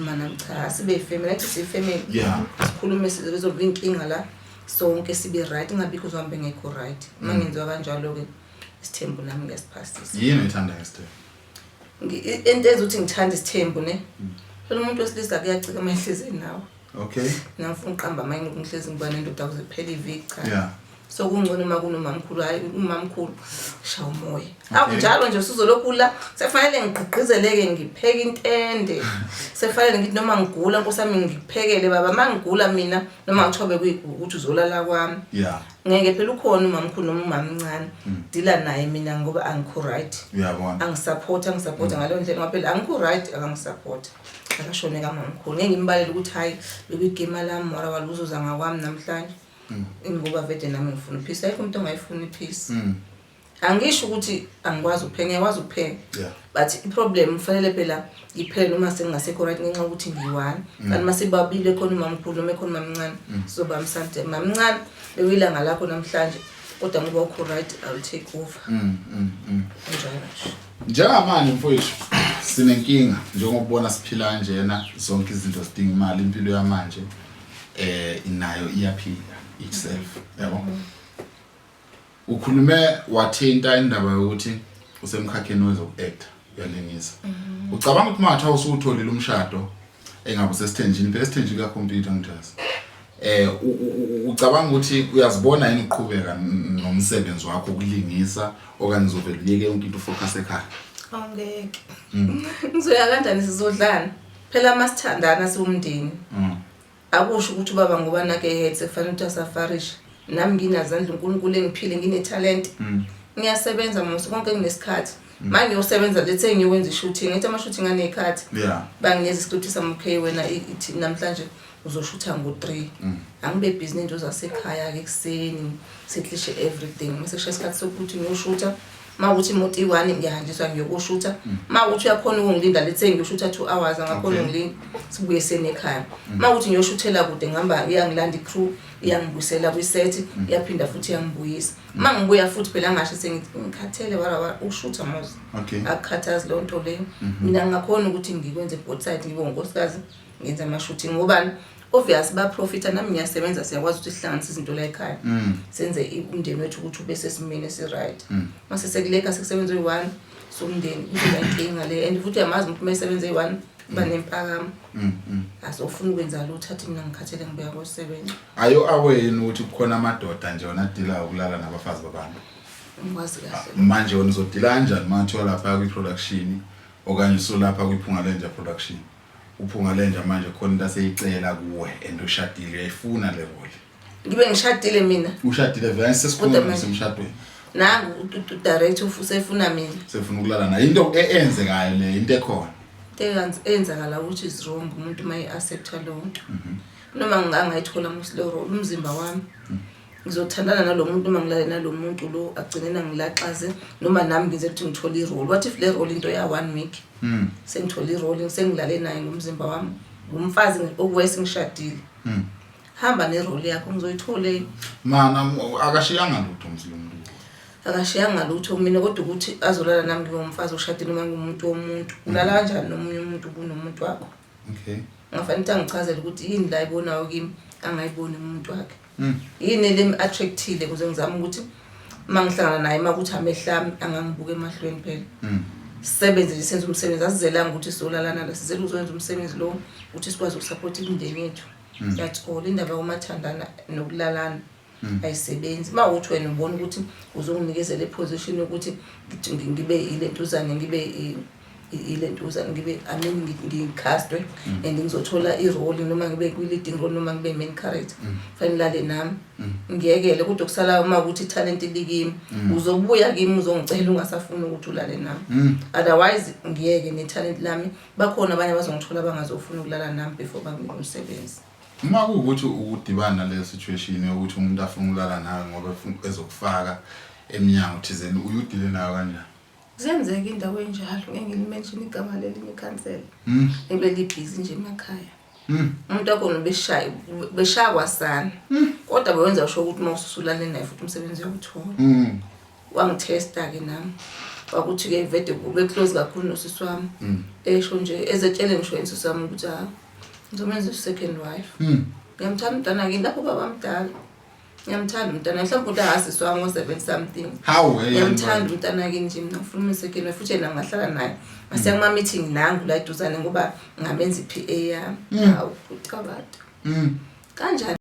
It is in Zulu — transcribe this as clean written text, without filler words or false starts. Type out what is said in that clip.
ukukhuluma nami cha sibe family athi si family Yeah. sikhulume sizoba inkinga la sonke sibe right ingabikho uzohambe ngekho right mangenziwa kanjalo ke isithembu nami ngiyasiphasisa yini ethanda isithembu into ezothi ngithanda isithembu ne phela umuntu wesilisa kuyacika amahlezi nawe okay ngifuna uqamba amanye ngokuhlezi ngiba nendoda ukuze phela iviki cha yeah so kungcono uma kunomamkhulu hayi umamkhulu sha umoya akunjalo nje usuzolokula sefanele ngigqigqizeleke ngipheke intende sefanele ngithi noma ngigula nkosami ngiphekele baba mangigula mina noma ngithobe ukuthi uzolala kwami yeah ngeke phela ukhona umamkhulu noma umamncane dila naye mina ngoba angikho right uyabona angisupport ngaleyo ndlela ngoba phela angikho right akangisupport akashone kamamkhulu ngeke ngimbalele ukuthi hayi bekuyigame lami mara waluzuza ngakwami namhlanje ngoba vede nami ngifuna ipeace ayikho umuntu ongayifuna ipeace angisho ukuthi angikwazi ukupheka ngiyakwazi ukupheka but iproblem kufanele phela iphele noma sengingasekho right ngenxa ukuthi ngiyiwani kanti mase babile khona umamkhulu noma ekhona mamncane sizoba msante mamncane bewilanga lakho namhlanje kodwa ngoba ukho right I'll take over njalo njengamanje mfowethu sinenkinga njengokubona siphila kanjena zonke izinto zidinga imali impilo yamanje inayo iyaphila itself yabo ukhulume wathinta indaba yokuthi usemkhakheni wezokuact uyalingisa ucabanga ukuthi matha usutholile umshado engabe sesithenjini phela sithenjini ka computer ngithazi ucabanga ukuthi uyazibona yini uqhubeka nomsebenzi wakho ukulingisa okanye uzovela uyeke yonke into focus ekhaya angeke ngizoya kanjani sizodlana phela masithandana siwumndeni akusho ukuthi baba ngoba nake head sekufanele ukuthi asafarisha nami nginazandla uNkulunkulu engiphile nginetalent ngiyasebenza musu konke nginesikhathi manje ngiyosebenza lethe ngiwenza ishooting ngithi ama shooting anekhathi banginikeza iscript sami okay wena ithi namhlanje uzoshutha ngo3 angibe business into zasekhaya ke kuseni seklishe everything mase kusha isikhathi sokuthi ngiyoshutha mawuthi imoto i1 ngiyahanjiswa ngiyokushutha mawuthi uyakhona ukungilinda lethe ngiyoshutha 2 hours angakhona ungilinda sibuye senekhaya mawuthi ngiyoshuthela kude ngihamba iyangilanda icrew iyangibuyisela kwiset iyaphinda futhi iyangibuyisa mangibuya futhi phela ngasho sengikhathele wala ushutha moze akukhathazi lo nto leyo mina ngakhona ukuthi ngikwenze both side ngibe ngonkosikazi ngenza ama shooting ngobani obvious ba profita nami ngiyasebenza siyakwazi ukuthi sihlanganise izinto la ekhaya senze umndeni wethu ukuthi ube sesimene esi right mase sekuleka sekusebenza u1 so umndeni kuzoba inkinga le and futhi yamazi ukuthi mesebenza u1 banempakamo azofuna ukwenza lutho athi mina ngikhathele ngibuya kosebenza ayo awena ukuthi kukhona amadoda nje wona adila ukulala nabafazi babantu ngikwazi kahle manje wona uzodila kanjani manje lapha kwi production okanye so lapha kwiphunga lenja production uphunga lenja manje khona into aseyicela kuwe and ushadile uyayifuna le role ngibe ngishadile mina ushadile vele sesikhona semshadweni nangu udirector ufuna mina sefuna ukulala na into eyenzekayo le into ekhona enzakala ukuthi is wrong umuntu maye accepta lonto noma ngangayithola muslo role umzimba wami ngizothandana nalomuntu uma ngilale nalomuntu lo agcinena ngilaxaze noma nami ngize ukuthi ngithola irole what if le role into ya 1 week sengithola irole sengilale naye ngomzimba wami ngumfazi okuwese ngishadile hamba nerole yakho ngizoyithole mana akashiyanga lutho umzimba akashiyanga lutho mina kodwa ukuthi azolala nami ngingumfazi oshadile noma ngumuntu womuntu ulala kanjani nomunye umuntu kunomuntu wakho okay ngafanele angichazele ukuthi yini la ibonayo kimi angayiboni umuntu wakhe yini lemi attractile kuze ngizama ukuthi mangihlangana naye makuthi amehlami angangibuka emahlweni phela sisebenze nje senze umsebenzi asizelanga ukuthi sizolalana la sizele uzokwenza umsebenzi lo ukuthi sikwazi ukusupport imindeni yethu that's all indaba yomathandana nokulalana ayisebenzi mawuthi wena ubona ukuthi uzonginikezela iposition yokuthi ngibe ilentuzane ngibe ilentuzane ngibe anini ngicastwe and ngizothola irole noma ngibe kwi-leading role noma ngibe main character fanele lale nami ngiyekele kodwa kusala uma ukuthi talent likimi uzobuya kimi uzongicela ungasafuna ukuthi ulale nami otherwise ngiyeke ne-talent lami bakhona abanye abazongithola bangazofuna ukulala nami before banginike umsebenzi uma kuwukuthi ukudibana le situation yokuthi umuntu afuna ukulala nawe ngoba ezokufaka eminyango thizeni uyudile nayo kanjani zenzeka indawo enjalo ngeke ngilimention igama lelinye ikhansela ebe libhizi nje emakhaya umuntu akona beshaya kwasana kodwa bewenza usho ukuthi mawususulane naye futhi umsebenzi yokuthola wangithesta ke nami Wakuthi-ke vede kube close kakhulu nosisi wami. Esho nje ezetshele ngisho ensisi wami ukuthi ngizomenza i-second wife. Ngiyamthanda umntana kini lapho baba mdala. Ngiyamthanda umntana mhlawumbe uthi asisi wami ngo-7 something. Ngiyamthanda umntana kini nje mina ngifuna i-second wife futhi yena ngahlala naye. Mase kuma-meeting nangu la eduzane ngoba ngamenza i-PA yami. Hawu ucabada. Kanjani?